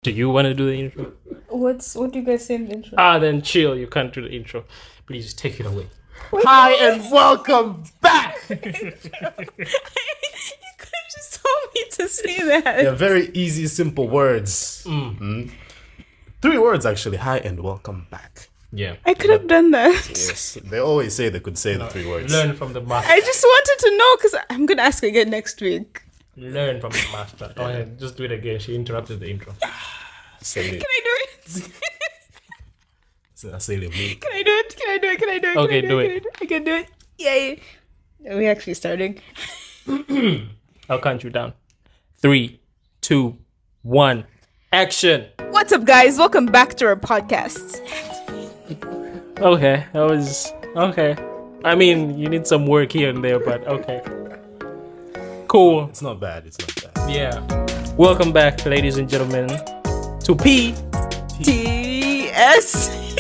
Do you want to do the intro? What do you guys say in the intro? Then chill. You can't do the intro. Please take it away. Hi and welcome back. You could have just told me to say that. Yeah, very easy, simple words. 3 words actually. Hi and welcome back. Yeah. I could have done that. Yes, they always say they could say the 3 words. Learn from the master. I just wanted to know because I'm going to ask again next week. Learn from the master. Go ahead. Just do it again. She interrupted the intro. Say Can I do it? say it. Can I do it? Can I do it? Can I do it? Okay, can I do it. I can do it. Yay. Are we actually starting? I'll count you down. 3, 2, 1. Action. What's up, guys? Welcome back to our podcast. Okay. That was okay. I mean, you need some work here and there, but okay. Cool. It's not bad. It's not bad. Yeah. Welcome back, ladies and gentlemen, to P. TS.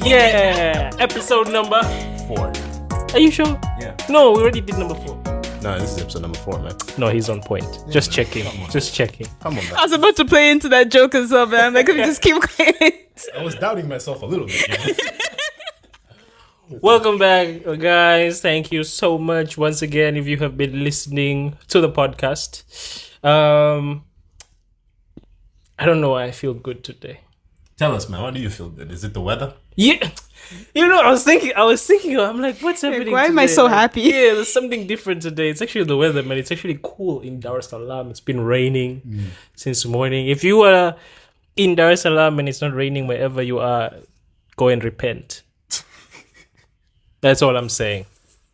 Yeah. Episode number. 4. Are you sure? Yeah. No, we already did number 4. No, this is episode number 4, man. No, he's on point. Just checking. Just checking. Come on, I man. was about to play into that joke as well, man. Like, if you just keep quiet. I was doubting myself a little bit. You know? Welcome back, guys. Thank you so much once again if you have been listening to the podcast. I don't know why I feel good today. Tell us, man. Why do you feel good? Is it the weather? Yeah. You know, I was thinking, I'm like, what's happening why am I today? so Like, happy? Yeah, there's something different today. It's actually the weather, man. It's actually cool in Dar es Salaam. It's been raining since morning. If you are in Dar es Salaam and it's not raining wherever you are, go and repent. That's all I'm saying.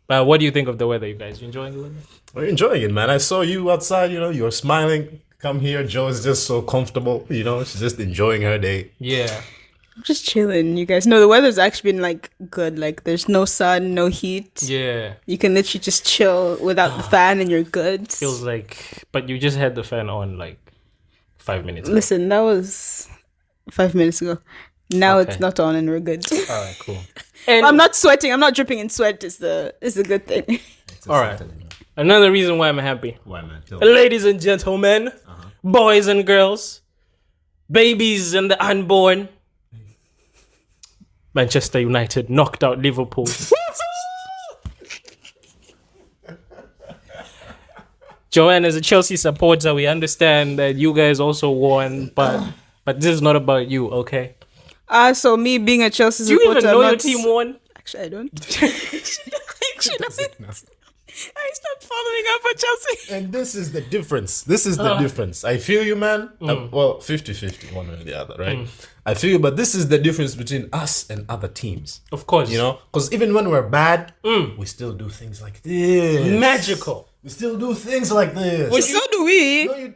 But what do you think of the weather, you guys? You enjoying the weather? We're enjoying it, man. I saw you outside. You know, you're smiling. Come here. Joe is just so comfortable. You know, she's just enjoying her day. Yeah. I'm just chilling, you guys. No, the weather's actually been like good. Like, there's no sun, no heat. Yeah. You can literally just chill without the fan and you're good. Feels like, but you just had the fan on like 5 minutes ago. Listen, that was 5 minutes ago. Now Okay. it's not on and we're good. All right, cool. And I'm not sweating. I'm not dripping in sweat. Is the good thing. all right. Another reason why I'm happy. Why, man? Tell me. Ladies and gentlemen, boys and girls, babies and the unborn, Manchester United knocked out Liverpool. Joanne, as a Chelsea supporter, we understand that you guys also won, but this is not about you, okay? So me being a Chelsea Do you supporter, even know I'm your not- team won? Actually, I don't. Actually, don't. I stopped following up for Chelsea. And this is the difference. This is the difference. I feel you, man. Well, 50-50, one way or the other, right? I feel you, but this is the difference between us and other teams. Of course. You know? Because even when we're bad, we still do things like this. Magical. We still do things like this. So do we. No, you-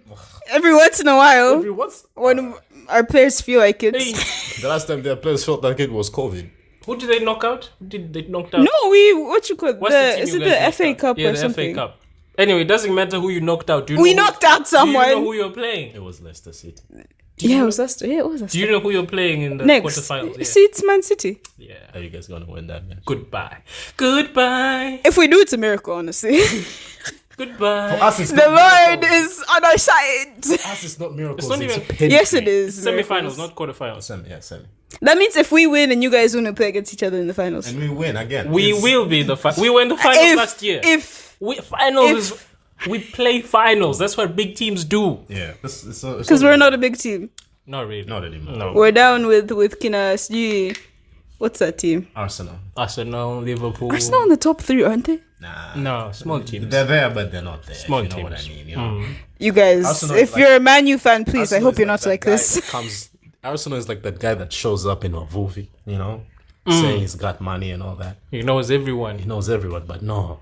Every once in a while, Every once- when our players feel like it. Hey, The last time their players felt like it was COVID. who did they knock out? Who did they knock out? No, what you call What's the team is you it guys the knocked FA out? Cup Yeah, or the something? FA Cup. Anyway, it doesn't matter who you knocked out. Do you We know knocked out Do you know someone. who you're playing? It was Leicester City. Yeah, it was Leicester. Yeah, it was Do Leicester. you know who you're playing in the Next, quarterfinals? Yeah. see, it's Man City. Yeah. Are you guys going to win that match? Goodbye. Goodbye. If we do, it's a miracle, honestly. Goodbye. Us, it's The not Lord miracles. is on our side. Us, it's not miracles. It's not even- pedigree. Yes, it is. Semi-finals, miracles. not quarterfinals. Semi. That means if we win and you guys want to play against each other in the finals. And we win again. We It's- will be the we were in the finals last year. Finals is we play finals. That's what big teams do. Yeah. Because we're not a big team. Not really. Not anymore. No. We're down with Kina SG. What's that team? Arsenal. Arsenal, Liverpool. Arsenal in the top 3, aren't they? Nah. No, small teams. They're there, but they're not there. Small if you know teams. what I mean. You know? You guys, Arsenal is if like- you're a Man U fan, please, I Arsenal hope is you're not that like guy this. that comes. Arsenal is like that guy that shows up in a movie, you know, saying he's got money and all that. He knows everyone. He knows everyone, but no,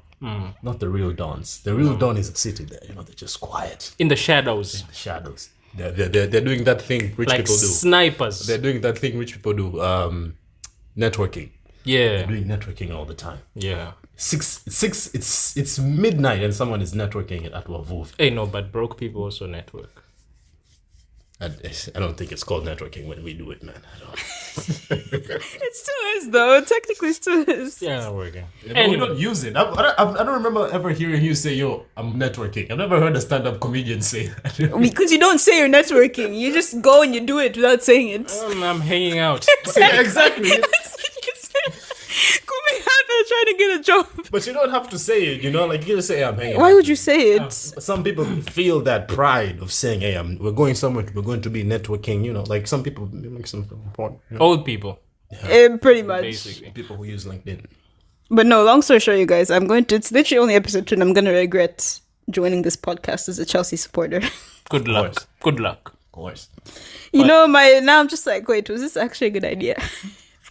not the real dons. The real don is a city there. You know, they're just quiet, In the shadows. the shadows. They're doing that thing rich Like people do. snipers. They're doing that thing rich people do. Networking. Yeah. Doing networking all the time. Yeah. It's midnight and someone is networking at Wavuvi. Hey, no, but broke people also network. I don't think it's called networking when we do it, man. I don't. It still is, though. Technically, still is. Yeah, not working. And we don't use it. I don't remember ever hearing you say, "Yo, I'm networking." I've never heard a stand-up comedian say that. Because you don't say you're networking. You just go and you do it without saying it. I'm hanging out. Yeah, exactly. That's what you said. Coming out there trying to get a job. But you don't have to say it, you know? Like, you just say, "I'm hanging Why out." would you say it? Some people feel that pride of saying, "Hey, we're going somewhere. We're going to be networking." You know, like some people it makes them feel important. You know? Old people, Pretty much. basically. People who use LinkedIn. But no, long story short, you guys, it's literally only episode 2 and I'm going to regret joining this podcast as a Chelsea supporter. Good luck. Good luck. Of course. Now I'm just like, wait, was this actually a good idea?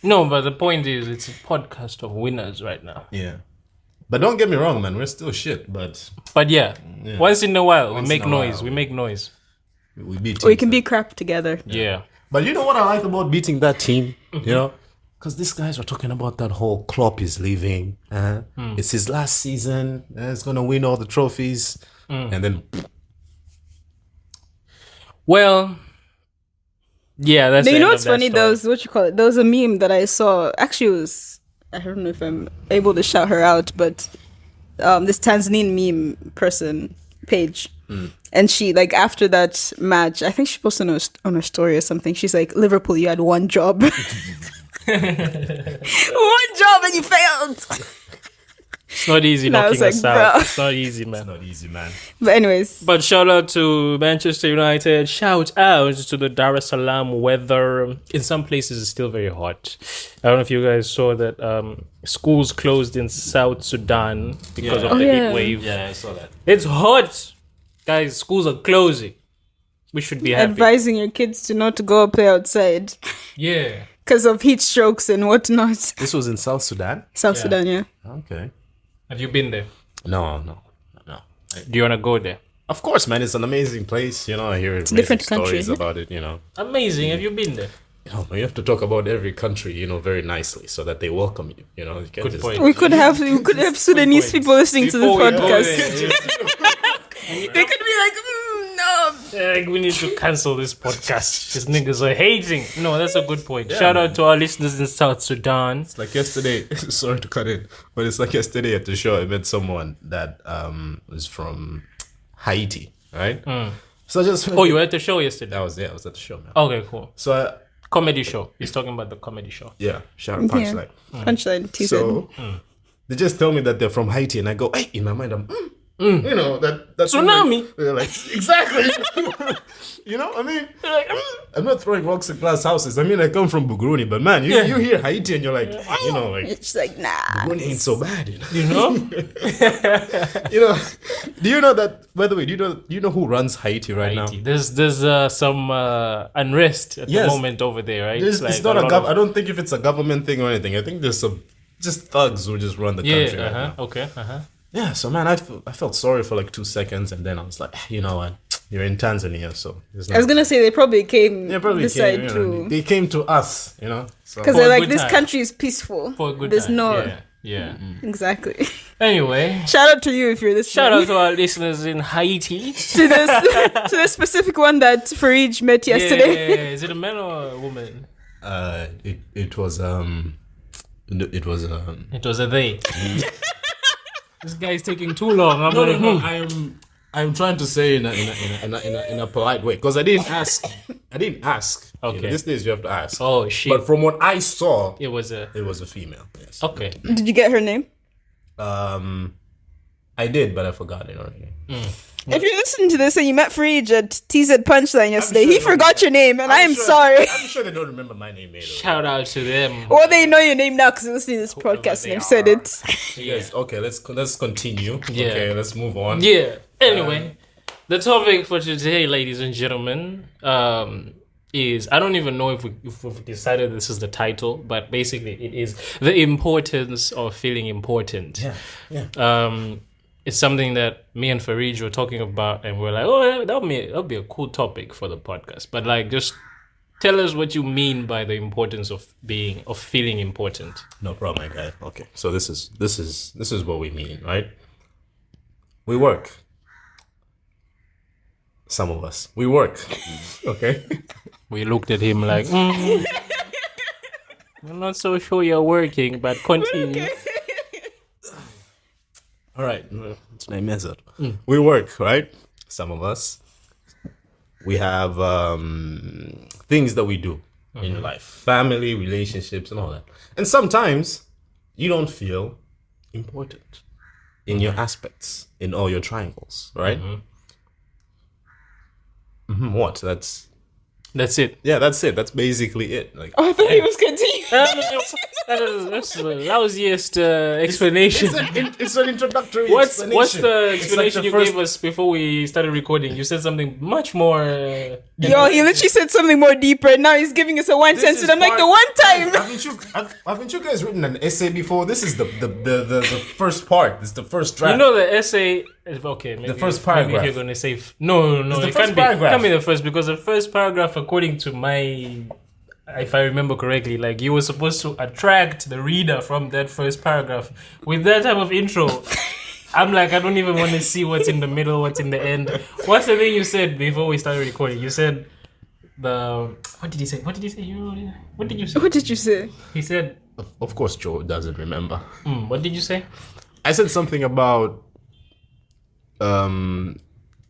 No, but the point is, it's a podcast of winners right now. Yeah. But don't get me wrong, man. We're still shit, but But yeah, once in a while, Once we make in a noise. while. We make noise. we beat We teams, can man. be crap together. Yeah. But you know what I like about beating that team? You know? Because these guys were talking about that whole Klopp is leaving. It's his last season. He's going to win all the trophies. And then, Well, yeah, that's. Now, you the know end what's of that funny? story. There was a meme that I saw. Actually, it was, I don't know if I'm able to shout her out, but this Tanzanian meme person, Paige. And she, like, after that match, I think she posted on her story or something. She's like, Liverpool, you had one job. One job and you failed. It's not easy And I was knocking us like, out. bro. It's not easy, man. not easy, man. But anyways, But shout out to Manchester United. Shout out to the Dar es Salaam weather. In some places, it's still very hot. I don't know if you guys saw that schools closed in South Sudan because of the yeah. heat wave. Yeah, I saw that. It's hot. Guys, schools are closing. We should be happy. advising your kids to not to go play outside Yeah. because of heat strokes and whatnot. This was in South Sudan? South Yeah. Sudan, yeah. Okay. Have you been there? No. Do you want to go there? Of course, man. It's an amazing place. You know, I hear amazing different country, stories isn't it? about it, you know. Amazing. Have you been there? You have to talk about every country, you know, very nicely so that they welcome you. You know, you can't Good just, point. We could have Sudanese point. people listening to the Before we go podcast. there, They could be like, no. like, we need to cancel this podcast. These niggas are hating. No, that's a good point. Shout out to our listeners in South Sudan. It's like yesterday, sorry to cut in, but it's like yesterday at the show, I met someone that was from Haiti, right? So I just Oh, you were at the show yesterday? I was there. I was at the show, man. Okay, cool. So Comedy show. He's talking about the comedy show. yeah, shout out Punchline. Punchline, T So they just tell me that they're from Haiti, and I go, hey, in my mind, I'm, you know, that Tsunami. They're like, exactly. You know, I mean, I'm not throwing rocks at glass houses. I mean, I come from Buguruni, but man, you hear Haiti and you're like, you know, like, It's like, nah. Buguruni ain't so bad, you know. You know? You know, do you know that? By the way, do you know who runs Haiti right Haiti. now? There's some unrest at Yes. the moment over there, right? It's not I don't think if it's a government thing or anything. I think there's some just thugs who just run the country right now. Okay. Yeah, so man, I felt sorry for like 2 seconds, and then I was like, you know what? You're in Tanzania, so there's I was going to say they probably came They probably this came, side you know, too. they came to us, you know. So Because For they're a like, good this time. country is peaceful. For a good There's time. no... Yeah. Exactly. Anyway, Shout out to you if you're listening. shout out to our listeners in Haiti. to the specific one that Farid met yesterday. Yeah. Is it a man or a woman? it was It was a they. This guy is taking too long. I'm like, I'm trying to say in a polite way because I didn't ask. Okay. These days you have to ask. Oh shit. But from what I saw, It was a. it was a female. Yes. Okay. Did you get her name? I did, but I forgot it already. If you're listening to this and you met Farid at TZ Punchline yesterday, sure he they forgot your name, and I'm sure- sorry. I'm sure they don't remember my name either. Shout out to them. Or they know your name now because they're listening to this podcast they and they've said it. Yes. Okay. Let's continue. Yeah. Okay. Let's move on. Yeah. Anyway, the topic for today, ladies and gentlemen, is I don't even know if we've decided this is the title, but basically it is the importance of feeling important. Yeah. It's something that me and Farid were talking about, and we're like, oh, that'll be a cool topic for the podcast. But like, just tell us what you mean by the importance of feeling important. No problem, my guy. Okay. So this is what we mean, right? We work. Some of us. We work. Okay? We looked at him like, I'm not so sure you're working, but continue. All right. It's my method. We work, right? Some of us. We have things that we do in life. Family, relationships, and all that. And sometimes you don't feel important in your aspects, in all your triangles, right? What? That's it. Yeah, that's it. That's basically it. Like, I thought he was continuing. That's the lousiest explanation. it's an introductory What's explanation. the It's explanation the you gave us before we started recording? You said something much more. Yo, he literally said something more deeper, and now he's giving us a one sentence. And I'm like, the one time. Haven't you guys written an essay before? This is the first part. This is the first draft. You know the essay. Okay, maybe, The first maybe paragraph. you're gonna say no. the It first can't be. paragraph. Can't be the first because the first paragraph, according to my, if I remember correctly, like you were supposed to attract the reader from that first paragraph with that type of intro. I'm like, I don't even want to see what's in the middle, what's in the end. What's the thing you said before we started recording? You said what did he say? What did he say? What did you say? What did you say? He said, Of course, Joe doesn't remember. what did you say? I said something about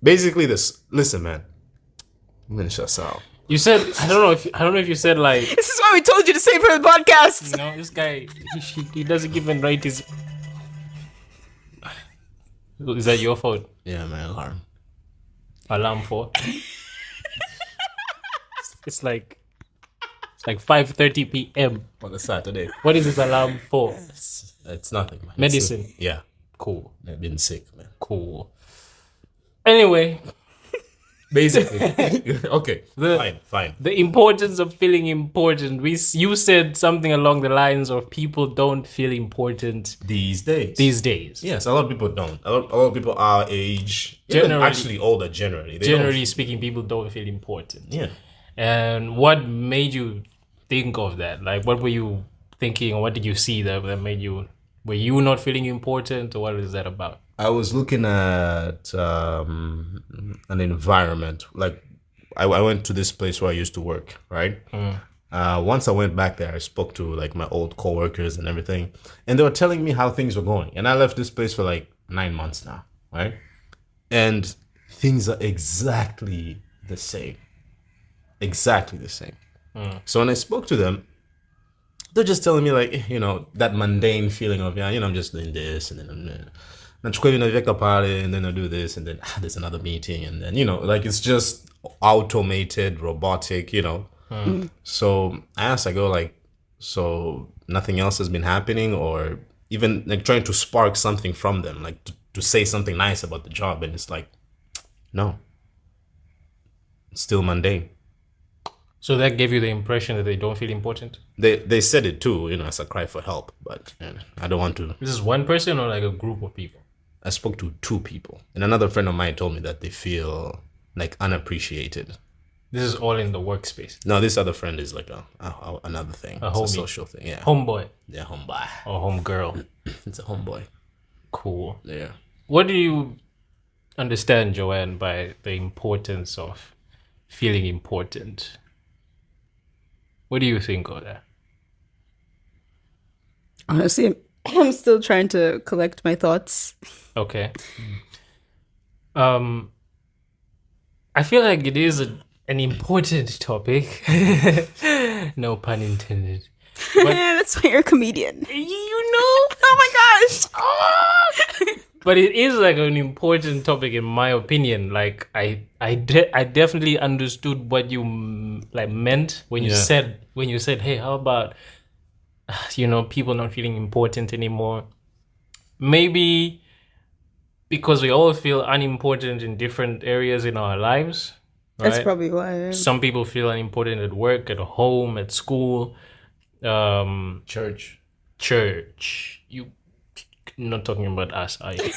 basically this. Listen, man. I'm gonna shut out. You said I don't know if you said like This is why we told you to save for the podcast. you know this guy he doesn't even write his. Is that your fault? Yeah, my alarm. Alarm for? It's like 5:30 p.m. On a Saturday. What is this alarm for? It's nothing, man. Medicine. Yeah. Cool. I've been sick, man. Cool. Anyway, Basically. Okay. Fine. the importance of feeling important. You said something along the lines of people don't feel important These days. these days. Yes, a lot of people don't. A lot of people our age, even Generally- actually older, generally. They Generally speaking, people don't feel important. don't, yeah. And what made you think of that? Like, what were you thinking, or what did you see that made you? Were you not feeling important, or what is that about? I was looking at an environment. Like, I went to this place where I used to work, right? Once I went back there, I spoke to like my old coworkers and everything, and they were telling me how things were going. And I left this place for like 9 months now, right? And things are exactly the same. Exactly the same. So when I spoke to them, they're just telling me like, you know, that mundane feeling of, yeah, you know, I'm just doing this and then and then I do this and then there's another meeting and then, you know, like it's just automated, robotic, you know. So I go like, so nothing else has been happening, or even like trying to spark something from them, like to say something nice about the job, and it's like, no, it's still mundane. So that gave you the impression that they don't feel important? They said it too, you know, as a cry for help, but I don't want to. This is one person or like a group of people? I spoke to 2 people, and another friend of mine told me that they feel like unappreciated. This is all in the workspace. No, this other friend is like another thing. A It's homie. a social thing. Yeah. Homeboy Yeah, homeboy. or homegirl. It's a homeboy. Cool. Yeah. What do you understand, Joanne, by the importance of feeling important? What do you think of that? Honestly, I'm still trying to collect my thoughts. Okay. I feel like it is an important topic. No pun intended. That's why you're a comedian. You know? Oh my gosh! But it is like an important topic in my opinion. Like I definitely understood what you like meant when you said, hey, how about people not feeling important anymore? Maybe because we all feel unimportant in different areas in our lives. Right? That's probably why. Some people feel unimportant at work, at home, at school, Church. church. You not talking about us, are you?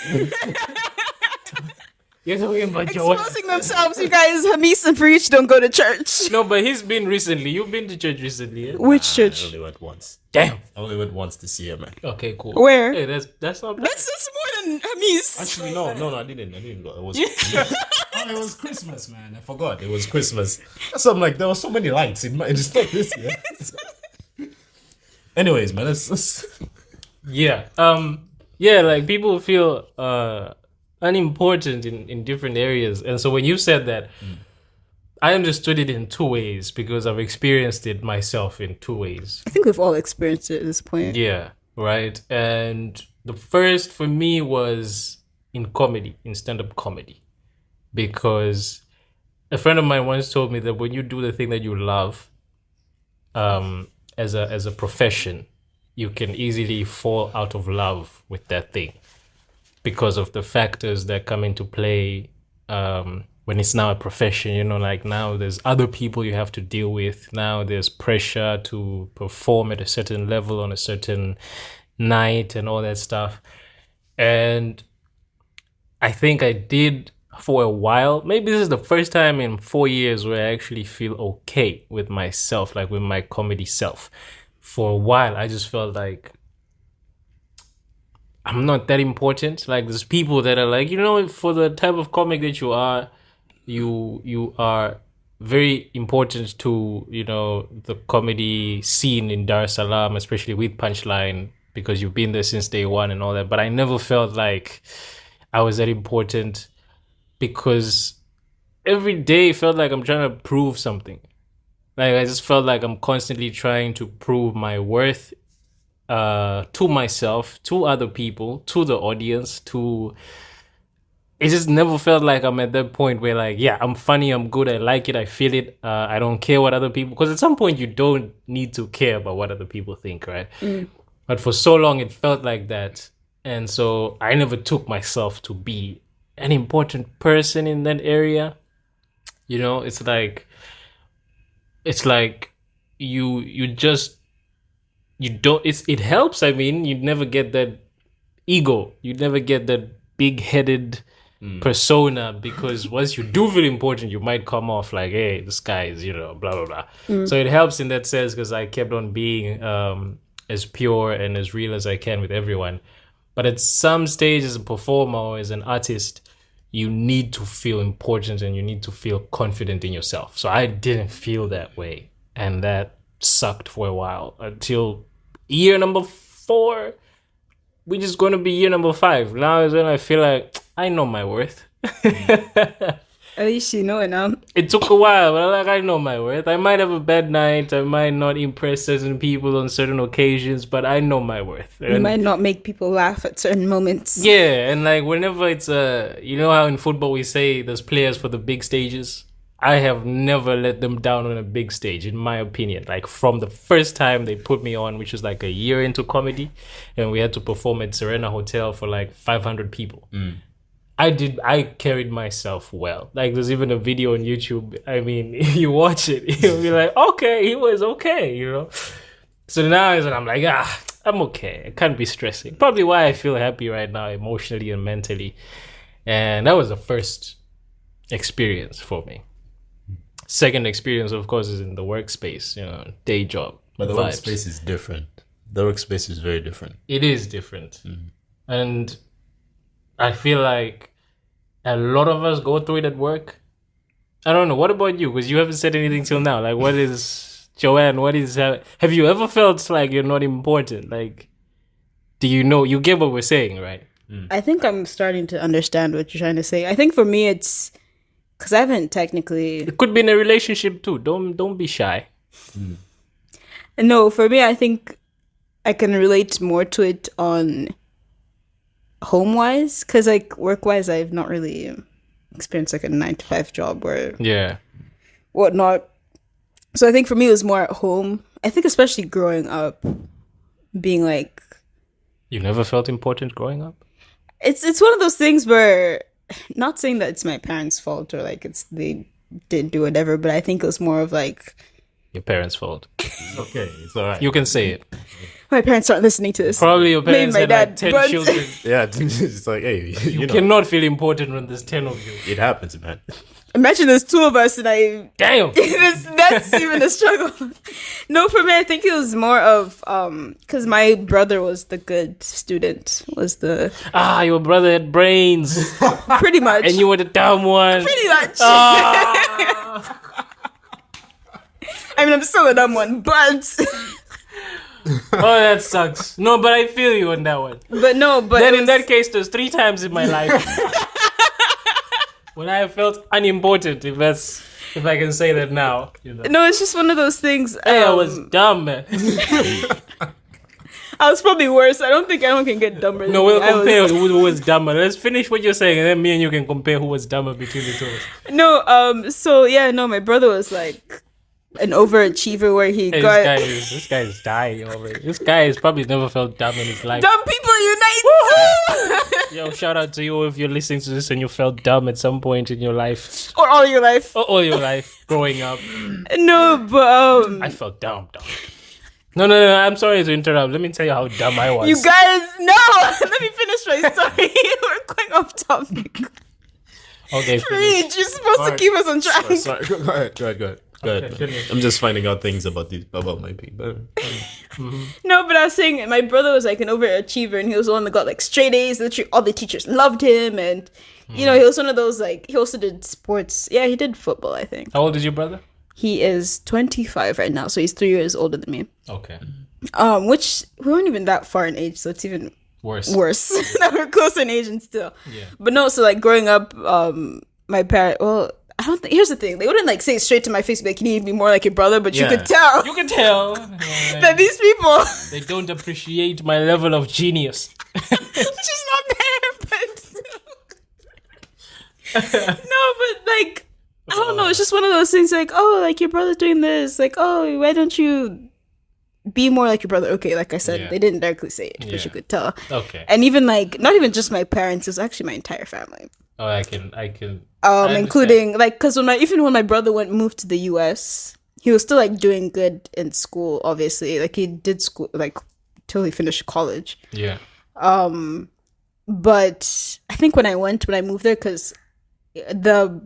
You're talking about Joel. Exposing themselves, you guys. Hamis and Preach don't go to church. No, but he's been recently. You've been to church recently, yeah? Which I church? only went once. Damn. I only went once this year, man. Okay, cool. Where? Hey, that's not bad. That's more than Hamis. Actually, no, I didn't go. It was it was Christmas, man. I forgot it was Christmas. So I'm like, there were so many lights in my. It's not this year. Anyways, man, let's Yeah. Yeah, like people feel unimportant in different areas. And so when you said that, I understood it in two ways because I've experienced it myself in two ways. I think we've all experienced it at this point. Yeah, right. And the first for me was in comedy, in stand-up comedy. Because a friend of mine once told me that when you do the thing that you love, as a profession, you can easily fall out of love with that thing because of the factors that come into play when it's now a profession. You know, like now there's other people you have to deal with. Now there's pressure to perform at a certain level on a certain night and all that stuff. And I think I did for a while. Maybe this is the first time in 4 years where I actually feel okay with myself, like with my comedy self. For a while, I just felt like I'm not that important. Like there's people that are like, you know, for the type of comic that you are, you are very important to, you know, the comedy scene in Dar es Salaam, especially with Punchline, because you've been there since day one and all that. But I never felt like I was that important because every day felt like I'm trying to prove something. Like I just felt like I'm constantly trying to prove my worth to myself, to other people, to the audience, to... It just never felt like I'm at that point where like, yeah, I'm funny, I'm good, I like it, I feel it. I don't care what other people... Because at some point you don't need to care about what other people think, right? But for so long it felt like that. And so I never took myself to be an important person in that area. You know, it's like you just, you don't, it helps. I mean, you'd never get that ego. You'd never get that big-headed persona, because once you do feel important, you might come off like, hey, this guy is, you know, blah, blah, blah. So it helps in that sense because I kept on being as pure and as real as I can with everyone. But at some stage as a performer or as an artist, you need to feel important and you need to feel confident in yourself. So I didn't feel that way. And that sucked for a while until year number 4, which is going to be year number 5. Now is when I feel like I know my worth. At least you know it now. It took a while, but like I know my worth. I might have a bad night. I might not impress certain people on certain occasions, but I know my worth. You might not make people laugh at certain moments. Yeah, and like whenever it's you know how in football we say there's players for the big stages? I have never let them down on a big stage, in my opinion. Like from the first time they put me on, which was like a year into comedy, and we had to perform at Serena Hotel for like 500 people. I carried myself well. Like there's even a video on YouTube. I mean, you watch it, you'll be like, okay, he was okay, you know? So now I'm like, I'm okay. I can't be stressing. Probably why I feel happy right now, emotionally and mentally. And that was the first experience for me. Second experience, of course, is in the workspace, you know, day job. But the vibes. workspace is different. The workspace is very different. It is different. And I feel like a lot of us go through it at work. I don't know. What about you? Because you haven't said anything till now. Like, what is, Joanne, what is, have you ever felt like you're not important? Like, do you know, you get what we're saying, right? I think I'm starting to understand what you're trying to say. I think for me it's because I haven't technically... It could be in a relationship too. Don't be shy. No, for me, I think I can relate more to it on home-wise, because like work-wise, I've not really experienced like a 9-to-5 job or whatnot. So I think for me, it was more at home. I think especially growing up, being like... You never felt important growing up? It's one of those things where, not saying that it's my parents' fault or like it's they did do whatever, but I think it was more of like Your parents' fault. Okay, it's all right. You can say it. My parents aren't listening to this. Probably your Maybe parents my had dad, like 10 but- children. Yeah, it's like, hey, you know, Cannot feel important when there's 10 of you. it happens, man. Imagine there's two of us and I. Damn. That's even a struggle. No, for me, I think it was more of because my brother was the good student, was the Your brother had brains. pretty much, And you were the dumb one. pretty much. Ah. I mean, I'm still a dumb one, but Oh, that sucks. No, but I feel you on that one. no, but Then it in was- that case, there's 3 times in my life when I have felt unimportant, if I can say that now. You know. no, it's just one of those things. Hey, I was dumb, man. I was probably worse. I don't think anyone can get dumber. No, than we'll me. I compare was- who was dumber. Let's finish what you're saying, and then me and you can compare who was dumber between the two of us. No, so yeah, no, my brother was like an overachiever where he Hey, got this guy is dying already. This guy has probably never felt dumb in his life. dumb people unite. Yo, shout out to you if you're listening to this and you felt dumb at some point in your life. Or all your life. Or all your life growing up. No, but I felt dumb. No, I'm sorry to interrupt. Let me tell you how dumb I was. you guys, no. Let me finish my story. We're going off topic. Okay, finish. Reed, you're supposed to keep us on track. Sorry, go ahead. Okay, finish. I'm just finding out things about my people. No, but I was saying my brother was like an overachiever, and he was the one that got like straight A's. Literally, all the teachers loved him, and you know, he was one of those like he also did sports. Yeah, he did football. I think How old is your brother? he is 25 right now, so he's 3 years older than me. Okay. Which we weren't even that far in age, so it's even Worse. worse. That we're close in age and still. Yeah. But no, so like growing up, my parent. Well, I don't think. Here's the thing: they wouldn't like say it straight to my face, like, "You need to be more like your brother," but Yeah. you could tell You can tell that these people, they don't appreciate my level of genius. which is not there, but no, but like I don't know. It's just one of those things. Like, oh, like your brother's doing this. Like, oh, why don't you be more like your brother? Okay, like I said, Yeah. they didn't directly say it, but Yeah. you could tell. Okay. And even like not even just my parents, it was actually my entire family. Oh, I can. I understand. Including like because when my brother moved to the US, he was still like doing good in school. Obviously, like he did school like till he finished college. Yeah. But I think when I moved there, because the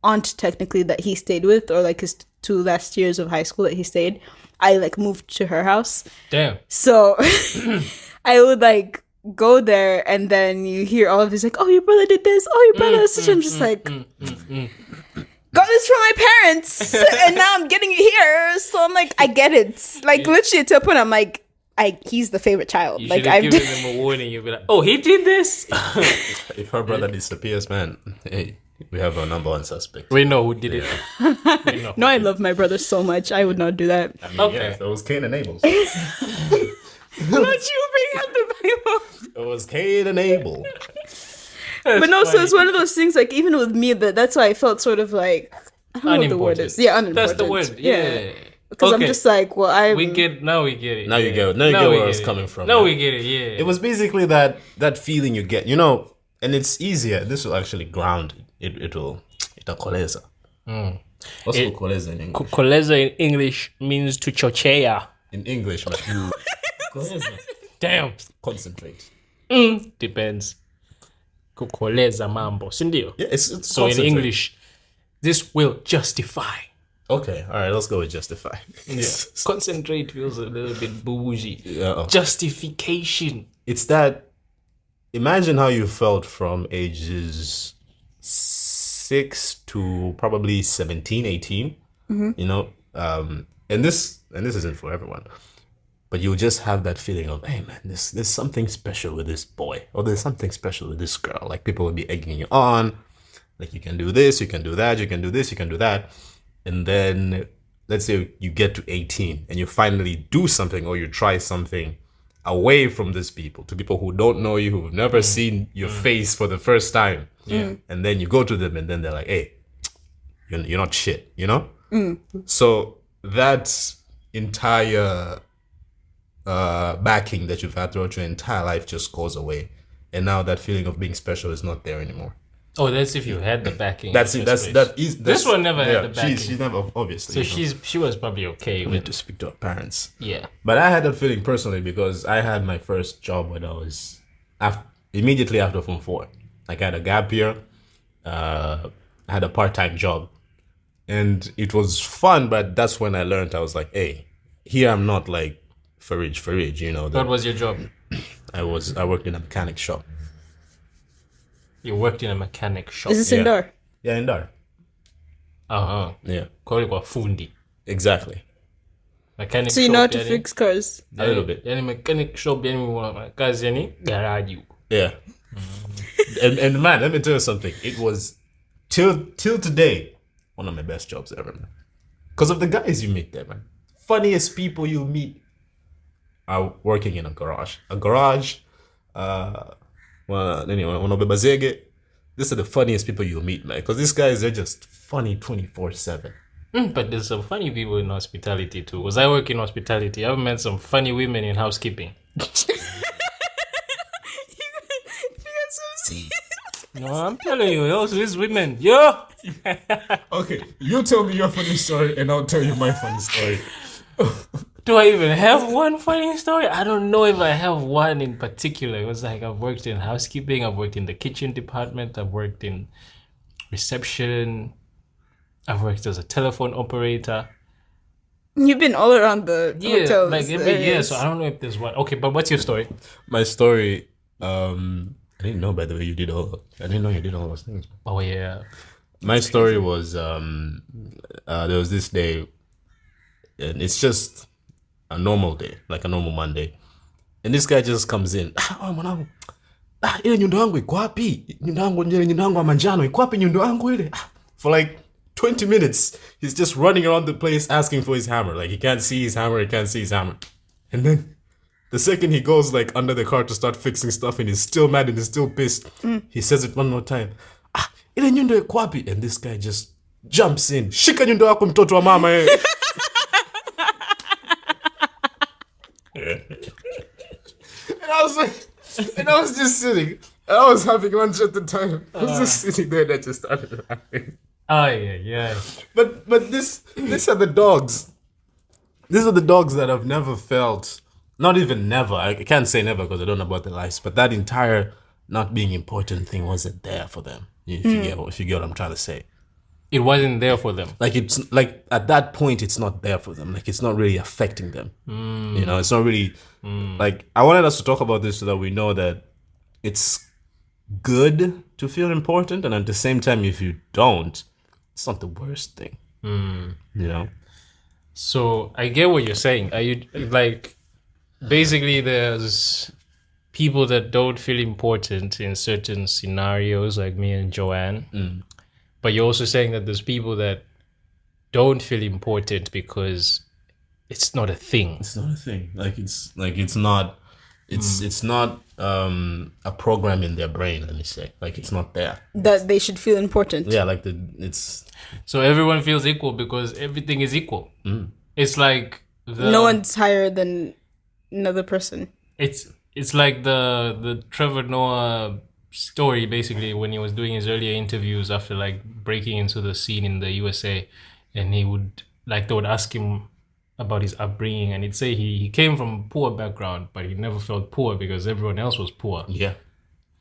aunt technically that he stayed with, or like his 2 last years of high school that he stayed, I like moved to her house. Damn. So I would like go there, and then you hear all of this like, "Oh, your brother did this. Oh, your brother." So I'm just like, got this from my parents, and now I'm getting it here. So I'm like, I get it. Like literally to a point, I'm like, he's the favorite child. You Like should have I've given them a warning. You'd be like, "Oh, he did this." If her brother disappears, man, hey, we have a number 1 suspect. We know who did it. We know. No, I love my brother so much. I would not do that. I mean, Okay. yes, that was Cain and Abel. Not you bring up the Bible. It was Cain and Abel. But no, so it's one of those things. Like even with me, that's why I felt sort of like I don't know what the word Unimportant. is. Yeah, unimportant. That's the word. Yeah. Because Okay. I'm just like, well, I We get now. We get it. Now you yeah. get it. Now you get we where I was it. coming from, Now yeah. we get it. Yeah. It was basically that feeling you get, you know, and it's easier. This will actually ground it. It'll koleza. What's It- koleza in English? Koleza in English means to chochea. In English, man. Koleza. Damn. Concentrate. Depends. Kukoleza mambo. Sindio. Yeah, it's So in concentrate. English, this will justify. Okay, all right. Let's go with justify. Yeah. Concentrate feels a little bit bougie. Yeah. Justification. It's that. Imagine how you felt from ages 6 to probably 17, 18. You know, and this isn't for everyone, but you'll just have that feeling of, hey man, there's something special with this boy, or there's something special with this girl. Like people will be egging you on, like you can do this, you can do that, you can do this, you can do that, and then let's say you get to 18 and you finally do something or you try something away from these people, to people who don't know you, who've never seen your face for the first time. Yeah. And then you go to them and then they're like, hey, you're not shit, you know? So that entire backing that you've had throughout your entire life just goes away. And now that feeling of being special is not there anymore. Oh, that's if you had the backing. That's in it. the That's first that place. is. This one never had the backing. She's never obviously. So you know. she was probably okay We need with to speak to her parents. yeah. But I had that feeling personally because I had my first job when I was immediately after Form 4. Like I had a gap year, I had a part-time job, and it was fun. But that's when I learned I was like, hey, here I'm not like Farid, you know. What was your job? I worked in a mechanic shop. You worked in a mechanic shop. Is this in Dar? Yeah, in Dar. Uh-huh. Yeah, Kwa fundi. exactly. Mechanic So you shop. know how to yani- fix cars? A little bit. Yani mechanic shop yani kazi yani garage. Yeah. And man, let me tell you something. It was till today one of my best jobs ever, man. Because of the guys you meet there, man. Funniest people you meet are working in a garage. A garage, well, anyway, these are the funniest people you'll meet, man. Because these guys, they're just funny 24/7. But there's some funny people in hospitality too. Because I work in hospitality, I've met some funny women in housekeeping. No, I'm telling you, these women, yo. Okay, you tell me your funny story and I'll tell you my funny story. Do I even have one funny story? I don't know if I have one in particular. It was like I've worked in housekeeping, I've worked in the kitchen department, I've worked in reception, I've worked as a telephone operator. You've been all around the Yeah, hotels. like every year. So I don't know if there's one. Okay, but what's your story? My story, I didn't know, by the way, I didn't know you did all those things. Oh yeah. My story was there was this day, and it's just a normal day, like a normal Monday, and this guy just comes in. Oh mwanangu, ile nyundo yangu iko wapi? Nyundo yangu ya manjano iko wapi? Nyundo yangu ile. For like 20 minutes, he's just running around the place asking for his hammer. Like he can't see his hammer, and then the second he goes like under the car to start fixing stuff, and he's still mad and he's still pissed. He says it one more time. Ile nyundo iko wapi? And this guy just jumps in. Shika nyundo yako mtoto wa mama eh. And I was just sitting. I was having lunch at the time. I was just sitting there and I just started laughing. Oh yeah. But these are the dogs. These are the dogs that I've never felt. Not even never. I can't say never because I don't know about their lives. But that entire not being important thing wasn't there for them. If you get what I'm trying to say. It wasn't there for them. Like it's like at that point it's not there for them. Like it's not really affecting them. You know, it's not really like I wanted us to talk about this so that we know that it's good to feel important, and at the same time if you don't, it's not the worst thing. You know? So I get what you're saying. Are you like basically there's people that don't feel important in certain scenarios, like me and Joanne. But you're also saying that there's people that don't feel important because it's not a thing. It's not a thing. It's not a program in their brain, let me say. Like it's not there. That they should feel important. Yeah, like it's So everyone feels equal because everything is equal. It's like No one's higher than another person. It's like the Trevor Noah story, basically, when he was doing his earlier interviews after like breaking into the scene in the USA, and they would ask him about his upbringing, and he'd say he came from a poor background, but he never felt poor because everyone else was poor. yeah.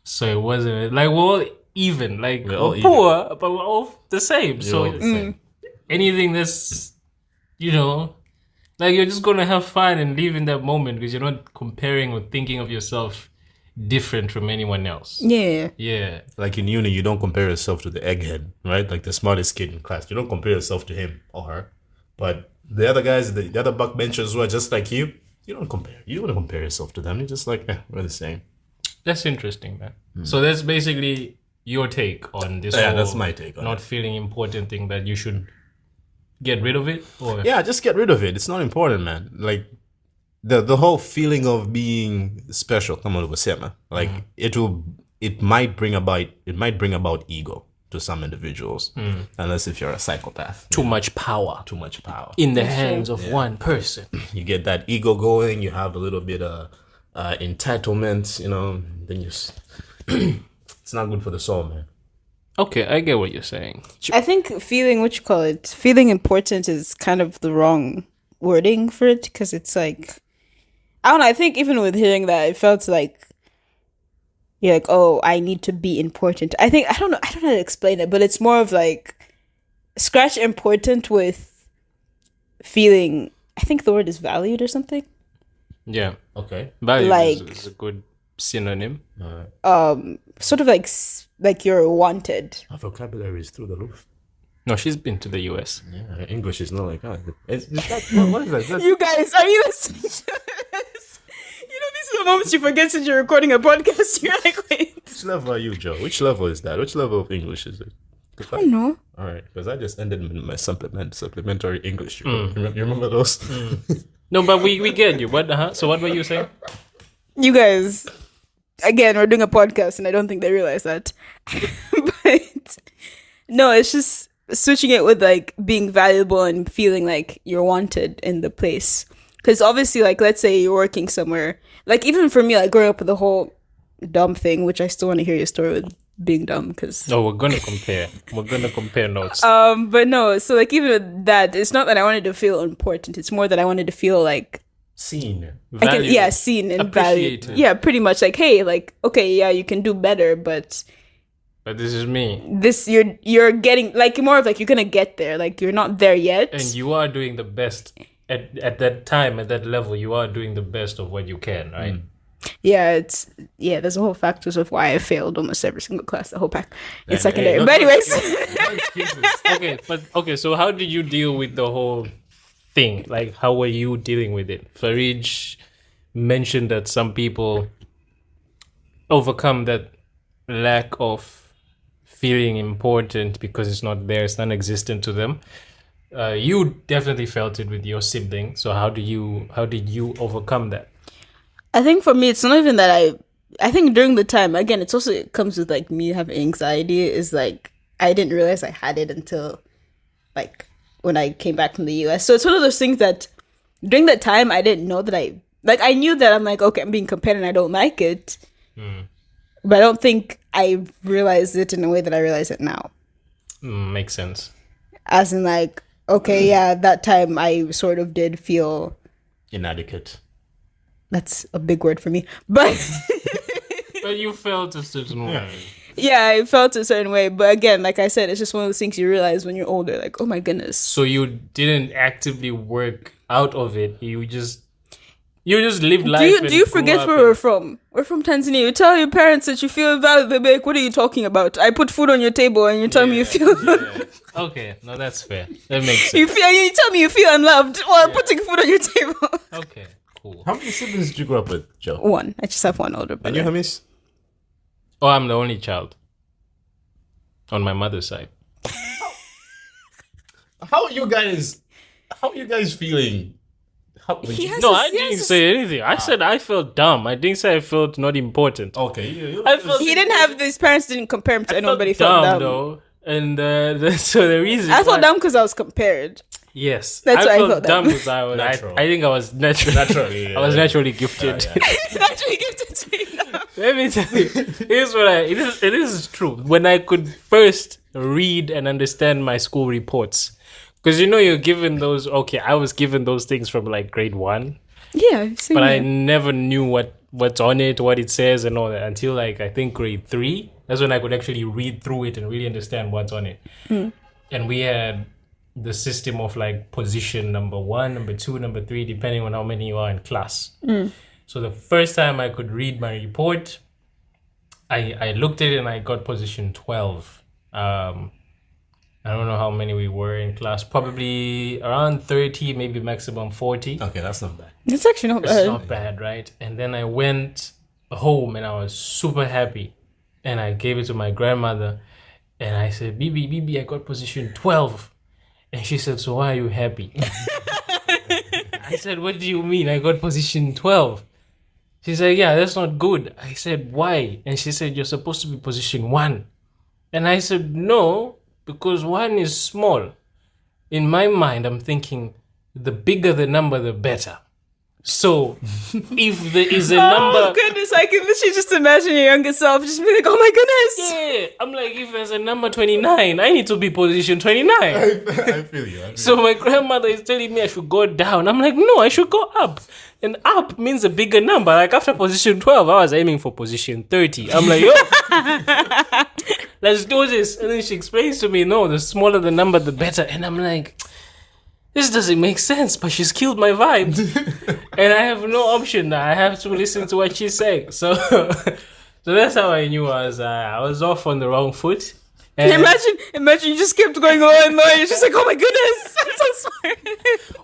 So it wasn't like we're all even, like We're all we're poor, but we're all the same. So all the same. anything that's, like you're just gonna have fun and live in that moment because you're not comparing or thinking of yourself different from anyone else. Yeah. Yeah. Like in uni, you don't compare yourself to the egghead, right? Like the smartest kid in class. You don't compare yourself to him or her. But the other guys, the other backbenchers who are just like you don't compare. You don't want to compare yourself to them. You're just like, we're the same. That's interesting, man. So that's basically your take on this. Yeah, whole that's my take on not feeling important thing, that you should get rid of it, or Yeah, just get rid of it. It's not important, man. Like the whole feeling of being special, come on, Sema. Like it might bring about ego to some individuals, unless if you're a psychopath. too much power Too much power. in the hands of one person. You get that ego going. You have a little bit of entitlement, then you. It's not good for the soul, man. Okay, I get what you're saying. I think feeling, what you call it, feeling important is kind of the wrong wording for it, because it's like, I don't know, I think even with hearing that, it felt like you're like, oh, I need to be important. I don't know how to explain it, but it's more of like, scratch important with feeling, I think the word is valued or something. Yeah. Okay. Value Like- is a good synonym. Sort of like you're wanted. Our vocabulary is through the roof. No, she's been to the US. Yeah, English is not like that. It's that, what is that? That's, You guys, are you listening to this? You know, these are the moments you forget that you're recording a podcast. You're like, wait. which level are you, Joe? Which level is that? Which level of English is it? I don't know. All right, because I just ended my supplementary English. You remember those? No, but we get you. What? So what were you saying? You guys, again, we're doing a podcast and I don't think they realize that. But no, it's just switching it with like being valuable and feeling like you're wanted in the place. Because obviously, like, let's say you're working somewhere. Like, even for me, like, growing up with the whole dumb thing, which I still want to hear your story with being dumb, because... No, we're gonna compare. We're gonna compare notes. But no, so, like, even with that, it's not that I wanted to feel important. It's more that I wanted to feel like... Seen. Valued. Seen and valued. Appreciated. Yeah, pretty much. Like, hey, like, okay, yeah, you can do better, but But this is me, this, you're getting, like, more of, like, you're gonna get there. Like, you're not there yet. and you are doing the best at that time, at that level. You are doing the best of what you can, right? Yeah, there's a whole factors of why I failed almost every single class, the whole pack in Hey, secondary. no, But no, anyways, Okay. So how did you deal with the whole thing? Like, how were you dealing with it? Farij mentioned that some people overcome that lack of feeling important because it's not there, it's non-existent to them. You definitely felt it with your sibling. So how did you overcome that? I think for me, it's not even that I think during the time, again, it comes with like me having anxiety, is like, I didn't realize I had it until like when I came back from the US. So it's one of those things that during that time, I didn't know that I knew that I'm like, okay, I'm being compared and I don't like it. But I don't think I realized it in a way that I realize it now. Makes sense. As in like, okay, yeah, that time I sort of did feel, Inadequate. that's a big word for me, but But you felt a certain way. yeah, I felt a certain way. But again, like I said, it's just one of those things you realize when you're older, like, oh my goodness. So you didn't actively work out of it. You just live life. Do you forget where we're from? We're from Tanzania. You tell your parents that you feel valued. They're like, what are you talking about? I put food on your table and you tell me you feel Okay, no, that's fair. That makes you sense. tell me you feel unloved while putting food on your table. Okay, cool. How many siblings did you grow up with, Joe? One. I just have one older And you, brother. Hamis? Oh, I'm the only child on my mother's side. How are you guys feeling? He has No, a- I he didn't has a- say anything. I said I felt dumb. I didn't say I felt not important. Okay. I felt He didn't have, his parents didn't compare him to anyone, but he felt dumb. though. And so the reason I felt why- dumb because I was compared. Yes, That's why I felt felt dumb dumb. because I Natural. think I was naturally I was naturally gifted. Naturally gifted to be dumb. Let me tell you, here's what it is true. When I could first read and understand my school reports, because you're given those. Okay, I was given those things from like grade 1, Yeah, I've seen but I it. never knew what's on it, what it says, and all that until like I think grade 3. That's when I could actually read through it and really understand what's on it. And we had the system of like position number 1, number 2, number 3, depending on how many you are in class. So the first time I could read my report, I looked at it and I got position 12. I don't know how many we were in class, probably around 30, maybe maximum 40. Okay, that's not bad. It's actually not It's bad. not bad, right? And then I went home and I was super happy. And I gave it to my grandmother and I said, Bibi, I got position 12. And she said, so why are you happy? I said, what do you mean? I got position 12. She said, yeah, that's not good. I said, why? And she said, you're supposed to be position 1. And I said, no, because 1 is small. In my mind, I'm thinking, the bigger the number, the better. So if there is a Oh number, goodness, I can literally just imagine your younger self just be like, oh my goodness. yeah, I'm like, if there's a number 29, I need to be position 29. I feel you. So my grandmother is telling me I should go down. I'm like, no, I should go up. And up means a bigger number. Like after position 12, I was aiming for position 30. I'm like, yo, let's do this. And then she explains to me, no, the smaller the number, the better. And I'm like, this doesn't make sense, but she's killed my vibe. And I have no option now. I have to listen to what she's saying. So so that's how I knew I was off on the wrong foot. And Imagine you just kept going lower and lower. You're just like, oh my goodness, I'm so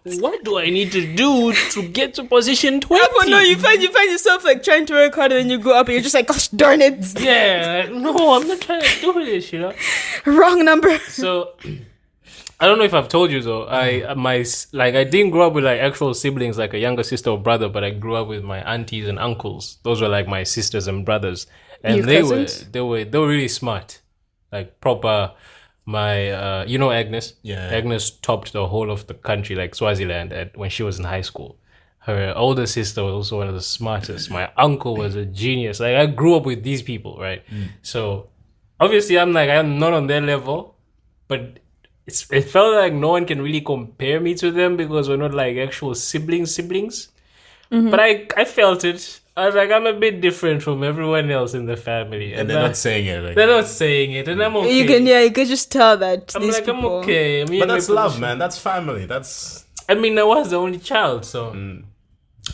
smart. what do I need to do to get to position 20? Oh no, you find yourself like trying to work hard and then you go up and you're just like, gosh darn it, Yeah, no, I'm not trying to do this, you know. wrong number. So I don't know if I've told you though. I didn't grow up with like actual siblings, like a younger sister or brother, but I grew up with my aunties and uncles. Those were like my sisters and brothers, and Your they cousins? were really smart, like proper. My you know Agnes. Yeah. Agnes topped the whole of the country, like Swaziland, when she was in high school. Her older sister was also one of the smartest. My uncle was a genius. Like I grew up with these people, right? So obviously I'm not on their level, but it felt like no one can really compare me to them because we're not like actual siblings. But I felt it. I was like, I'm a bit different from everyone else in the family, And they're not saying it. Like, they're not saying it, and I'm okay. You can just tell that I'm these like, I'm people. okay. I mean, but that's love, man. That's family. That's I mean, I was the only child, so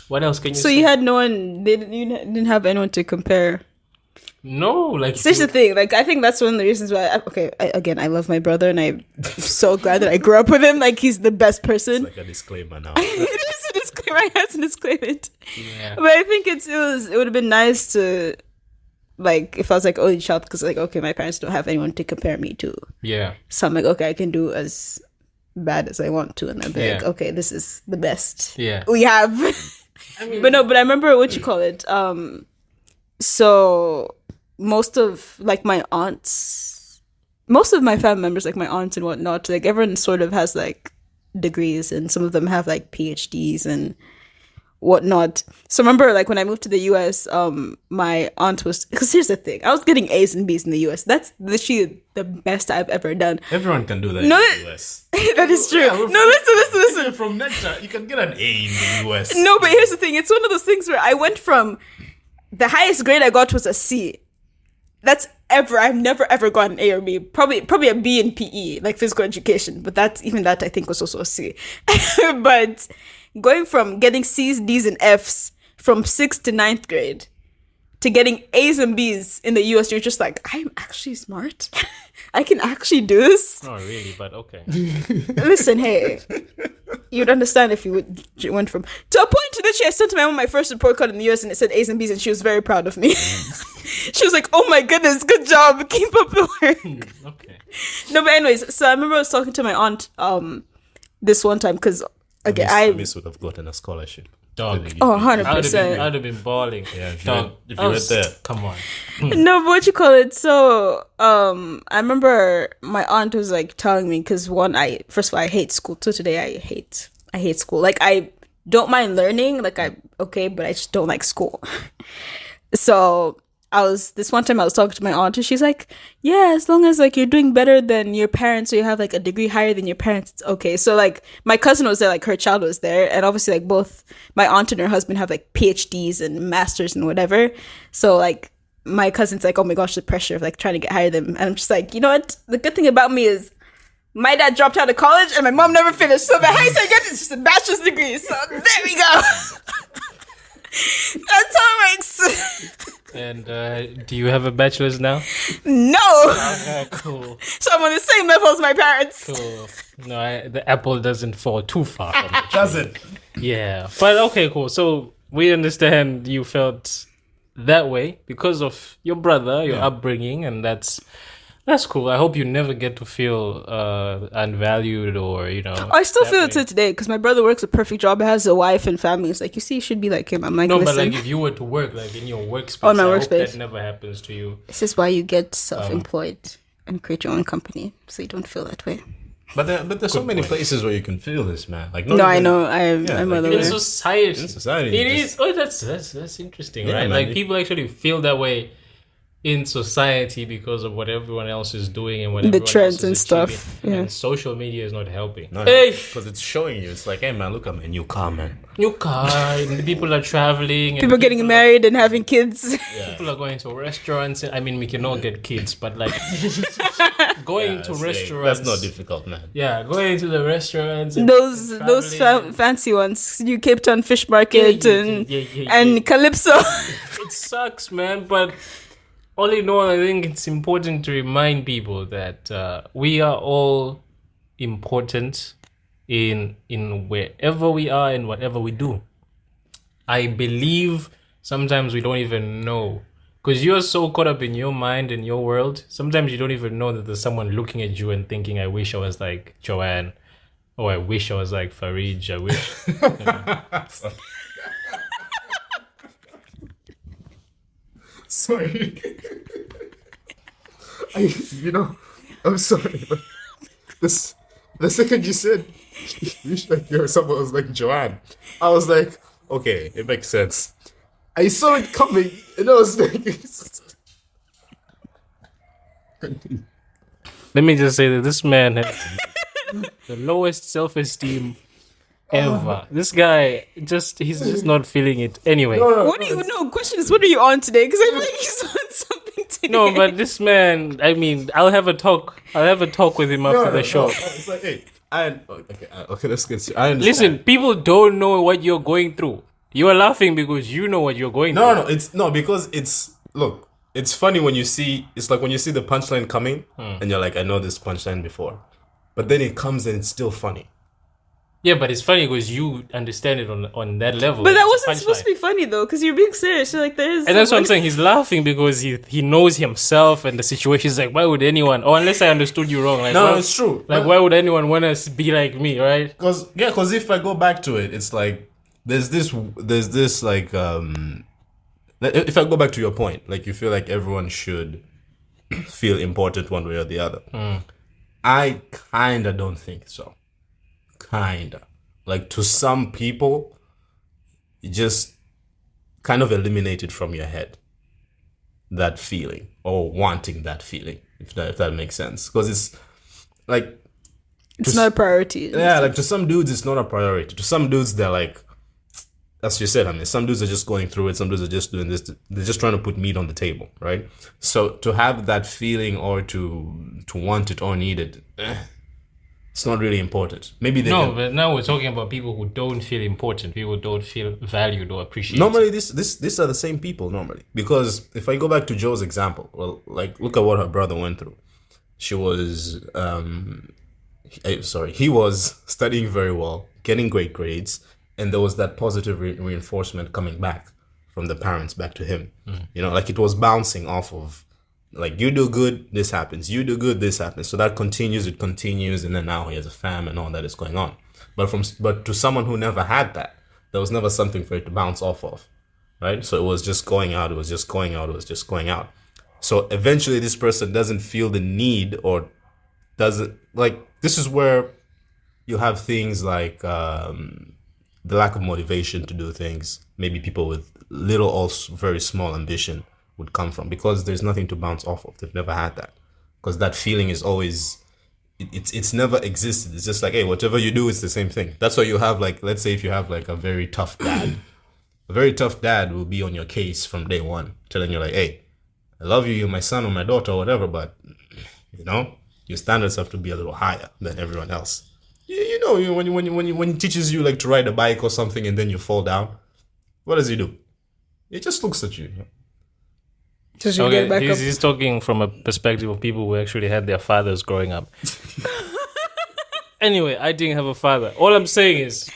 what else can you So say? you had no one. You didn't have anyone to compare. No, like Such the thing. Like I think that's one of the reasons why. I love my brother, and I'm so glad that I grew up with him. Like he's the best person. like a disclaimer now. It is a disclaimer. I had to disclaim it. yeah. But I think it would have been nice to, like, if I was like only child, because like okay, my parents don't have anyone to compare me to. Yeah. So I'm like, okay, I can do as bad as I want to, and I'll be like, Yeah. okay, this is the best Yeah. we have. But I remember what you call it. So most of like my aunts, most of my family members, like my aunts and whatnot, like everyone sort of has like degrees, and some of them have like PhDs and whatnot. So remember, like when I moved to the US, my aunt was, because here's the thing, I was getting A's and B's in the US. That's literally the best I've ever done. Everyone can do that No, in the US. That is true. Yeah, No, listen. From Nectar, you can get an A in the US. No, but here's the thing. It's one of those things where I went from the highest grade I got was a C. That's I've never ever got an A or B. Probably a B in PE, like physical education. But that I think was also a C. But going from getting C's, D's, and F's from 6th to 9th grade to getting A's and B's in the US, you're just like, I'm actually smart. I can actually do this. Not really, but okay. Listen, hey, you'd understand if you went from to a point that I sent to my mom my first report card in the US and it said A's and B's, and she was very proud of me. She was like, "Oh my goodness, good job, keep up the work." Okay. No, but anyways, so I remember I was talking to my aunt this one time because again Miss would have gotten a scholarship. Dog. Oh, I would 100%. have been balling. Yeah, if you Dog. were- if you were there. Come on. No, but what you call it? So, I remember my aunt was like telling me because first of all, I hate school. Till today, I hate school. Like I don't mind learning. Like but I just don't like school. So this one time I was talking to my aunt and she's like, yeah, as long as like you're doing better than your parents or you have like a degree higher than your parents, it's okay. So like my cousin was there, like her child was there, and obviously like both my aunt and her husband have like PhDs and masters and whatever. So like my cousin's like, oh my gosh, the pressure of like trying to get higher than them. And I'm just like, you know what? The good thing about me is my dad dropped out of college and my mom never finished. So the highest I get is just a bachelor's degree. So there we go. That's how it works. And do you have a bachelor's now? No. Cool. So I'm on the same level as my parents. Cool. No, the apple doesn't fall too far from the tree. Does it? Yeah. But okay, cool. So we understand you felt that way because of your brother, your upbringing, and that's cool. I hope you never get to feel unvalued or, you know. I still that feel way. it to today because my brother works a perfect job, has a wife and family. It's like, you see, you should be like him. I'm like, No, but listen, like if you were to work like in your workspace, On my I hope workspace. that never happens to you. this is why you get self-employed and create your own company so you don't feel that way. But there's so many places where you can feel this, man. Like No, I know. I'm like, aware. In society. in society, It just- is. Oh, that's interesting, Yeah, right? man, Like people actually feel that way in society because of what everyone else is doing and what The everyone trends else is and stuff, achieving. yeah. And social media is not helping. No, Hey, because it's showing you. It's like, hey man, look at my new car, man. new car, and the people are traveling. And People getting married and having kids. People are going to restaurants. I mean, we can all get kids, but like going to That's- restaurants. That's not difficult, man. Yeah, going to the restaurants. And those traveling. fancy ones, you Cape Town Fish Market and Calypso. It sucks, man. But all in all, I think it's important to remind people that we are all important in wherever we are and whatever we do. I believe sometimes we don't even know because you're so caught up in your mind and your world. Sometimes you don't even know that there's someone looking at you and thinking, "I wish I was like Joanne," or "I wish I was like Farid." I wish. Sorry. I'm sorry, but the second you said you wish like you're someone was like Joanne, I was like, okay, it makes sense. I saw it coming, and I was like, Let me just say that this man has the lowest self-esteem ever. This guy he's just not feeling it. Anyway. What do you know? Question is, what are you on today? Because I feel like he's on something today. No, but this man, I mean, I'll have a talk with him after the show. It's like, hey, okay, let's get. I understand. Listen, people don't know what you're going through. You are laughing because you know what you're going through. Because look, it's funny when you see. It's like when you see the punchline coming, and you're like, I know this punchline before, but then it comes and it's still funny. Yeah, but it's funny because you understand it on that level. But that It's a wasn't supposed to be funny though, because you're being serious. You're like, there's. And that's what I'm saying. He's laughing because he knows himself and the situation. He's like, why would anyone? Or unless I understood you wrong, like, No, why- it's true. Like, why would anyone want to be like me, right? Because if I go back to it, it's like there's this like if I go back to your point, like you feel like everyone should feel important one way or the other. I kinda don't think so. Kinda. Like to some people, you just kind of eliminate it from your head. That feeling or wanting that feeling, if that makes sense. Because it's like It's not a priority. yeah, like to some dudes it's not a priority. To some dudes they're like, as you said, I mean, some dudes are just going through it. Some dudes are just doing this. They're just trying to put meat on the table, right? So to have that feeling or to want it or need it, it's not really important. Maybe they No, can. but now we're talking about people who don't feel important. People don't feel valued or appreciated. Normally, these are the same people normally. Because if I go back to Joe's example, well, like look at what her brother went through. She was, he was studying very well, getting great grades, and there was that positive reinforcement coming back from the parents back to him. You know, like it was bouncing off of, like you do good, this happens. You do good, this happens. So that continues, it continues, and then now he has a fam and all that is going on. But to someone who never had that, there was never something for it to bounce off of, right? So it was just going out, it was just going out, it was just going out. So eventually this person doesn't feel the need or doesn't, like, this is where you have things like the lack of motivation to do things. Maybe people with little or very small ambition would come from, because there's nothing to bounce off of. They've never had that, because that feeling is always it's never existed. It's just like, hey, whatever you do, it's the same thing. That's why you have, like, let's say if you have like a very tough dad, a very tough dad will be on your case from day one, telling you like, hey, I love you, you're my son or my daughter or whatever, but you know, your standards have to be a little higher than everyone else. You know, when he teaches you like to ride a bike or something and then you fall down, what does he do? He just looks at you. Just to get back up. He's talking from a perspective of people who actually had their fathers growing up. Anyway, I didn't have a father. All I'm saying is,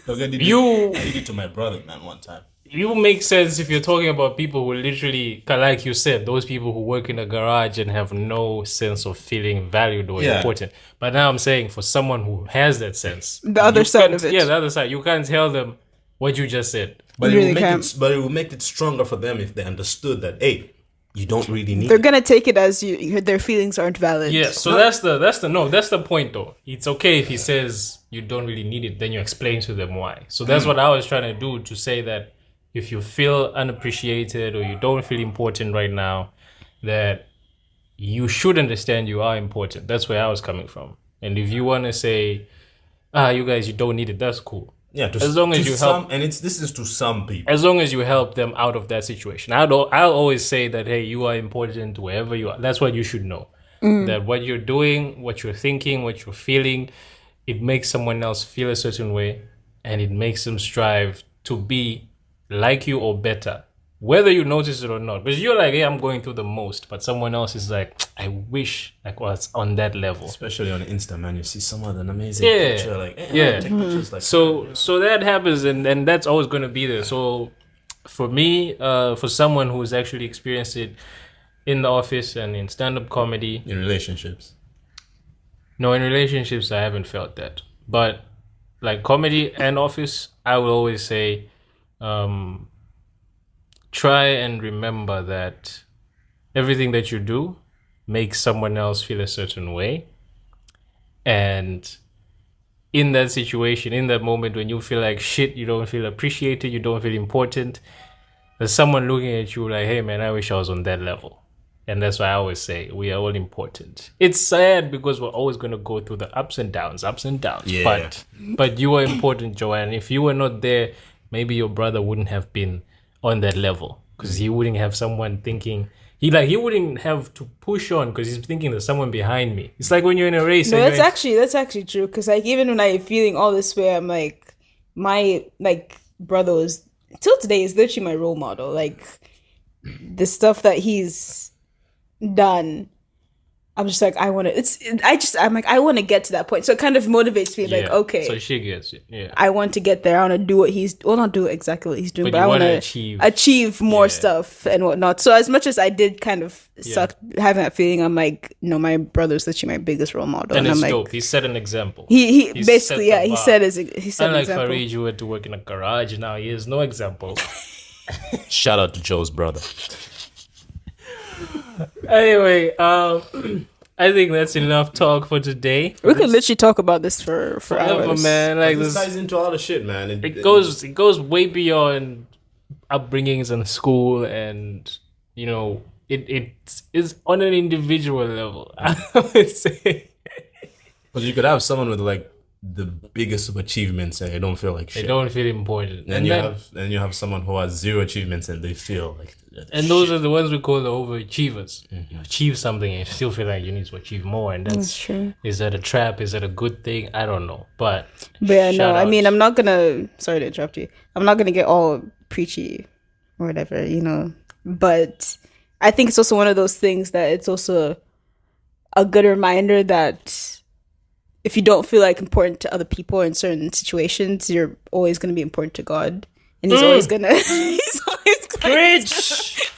I did it to my brother, man, one time. you make sense if you're talking about people who literally, like you said, those people who work in a garage and have no sense of feeling valued or important. But now I'm saying for someone who has that sense, The other you side can't- of it. Yeah, the other side. You can't tell them what you just said. But You it really will make can't. it. But it will make it stronger for them if they understood that. Hey, you don't really need They're it. gonna take it as their feelings aren't valid. Yeah, so that's the point though. It's okay if he says you don't really need it, then you explain to them why. So that's what I was trying to do, to say that if you feel unappreciated or you don't feel important right now, that you should understand you are important. That's where I was coming from. And if you want to say, you guys, you don't need it, that's cool. Yeah, as long as you help, and this is to some people. as long as you help them out of that situation. I'll always say that, hey, you are important wherever you are. That's what you should know. That what you're doing, what you're thinking, what you're feeling, it makes someone else feel a certain way, and it makes them strive to be like you or better, whether you notice it or not. Because you're like, hey, I'm going through the most, but someone else is like, I wish I was on that level. Especially on Insta, man, you see someone an amazing Yeah. picture, like, hey, Yeah. take pictures like So that happens, and that's always going to be there. So for me, for someone who's actually experienced it in the office and in stand-up comedy, in relationships. no, in relationships I haven't felt that, but like comedy and office, I will always say, try and remember that everything that you do makes someone else feel a certain way. And in that situation, in that moment when you feel like shit, you don't feel appreciated, you don't feel important, there's someone looking at you like, hey man, I wish I was on that level. And that's why I always say we are all important. It's sad because we're always going to go through the ups and downs. Yeah. But you are important, Joanne. If you were not there, maybe your brother wouldn't have been on that level, because he wouldn't have someone thinking, he wouldn't have to push on because he's thinking there's someone behind me. It's like when you're in a race. No, and that's actually true. Because like even when I'm feeling all this way, I'm like, my like brother was till today is literally my role model. Like the stuff that he's done, I'm just like, I want to. I'm like, I want to get to that point. So it kind of motivates me. Like, okay, So she gets it. Yeah. I want to get there. I want to do what he's, well, not do exactly what he's doing, But but you I want wanna to achieve more stuff and whatnot. So as much as I did kind of suck having that feeling, I'm like, no, my brother's literally my biggest role model. And I'm it's like, dope. He set an example. he He's basically, set the he bar. said an Unlike example. Farid, you had to work in a garage. Now he has no example. Shout out to Joe's brother. Anyway, I think that's enough talk for today. We could literally talk about this for Forever, hours. man. Like This this, ties into all the shit, man. it goes way beyond upbringings and school, and you know, it is on an individual level. I would say Because you could have someone with like the biggest of achievements and they don't feel like they shit. don't feel important, And you have someone who has zero achievements and they feel like. and those are the ones we call the overachievers. You achieve something and you still feel like you need to achieve more, and That's true. Is that a trap? Is that a good thing? I don't know, but Yeah, no, shout I out. mean, I'm not gonna. Sorry to interrupt you. I'm not gonna get all preachy or whatever, you know. But I think it's also one of those things that it's also a good reminder that if you don't feel like important to other people in certain situations, you're always gonna be important to God, and He's always gonna. He's always gonna. preach.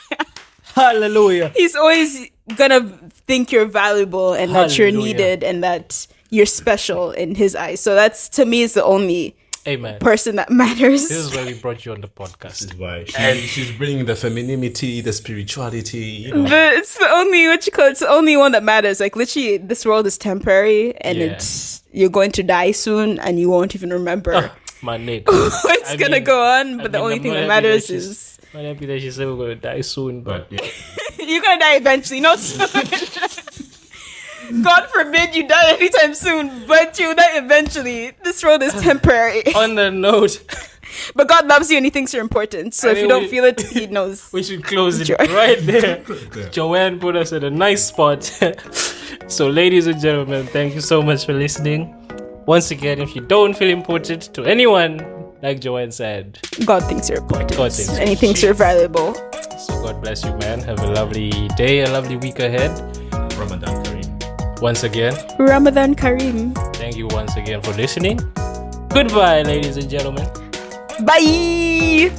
Hallelujah. He's always gonna think you're valuable and that you're Hallelujah. needed and that you're special in His eyes. So that's, to me, is the only Amen. person that matters. This is why we brought you on the podcast. This is why she's bringing the femininity, the spirituality. You know. It's the only it's the only one that matters. Like literally, this world is temporary, and Yeah. you're going to die soon, and you won't even remember My nigga. what's I gonna mean- go on. But I the mean, only I'm thing not that happy that matters she's- is I'm happy that she said we're gonna die soon, but Yeah. you're gonna die eventually. Not soon. God forbid you die anytime soon, but you die eventually. This world is temporary. on that note, But God loves you and He thinks you're important. So I if you think don't we- feel it, He knows. we should close it Sure. right there. Joanne put us at a nice spot. So, ladies and gentlemen, thank you so much for listening. Once again, if you don't feel important to anyone, like Joanne said, God thinks you're important. God thinks and He thinks you're valuable. so God bless you, man. Have a lovely day, a lovely week ahead. Ramadan Kareem. Once again, Ramadan Kareem. thank you once again for listening. Goodbye, ladies and gentlemen. Bye.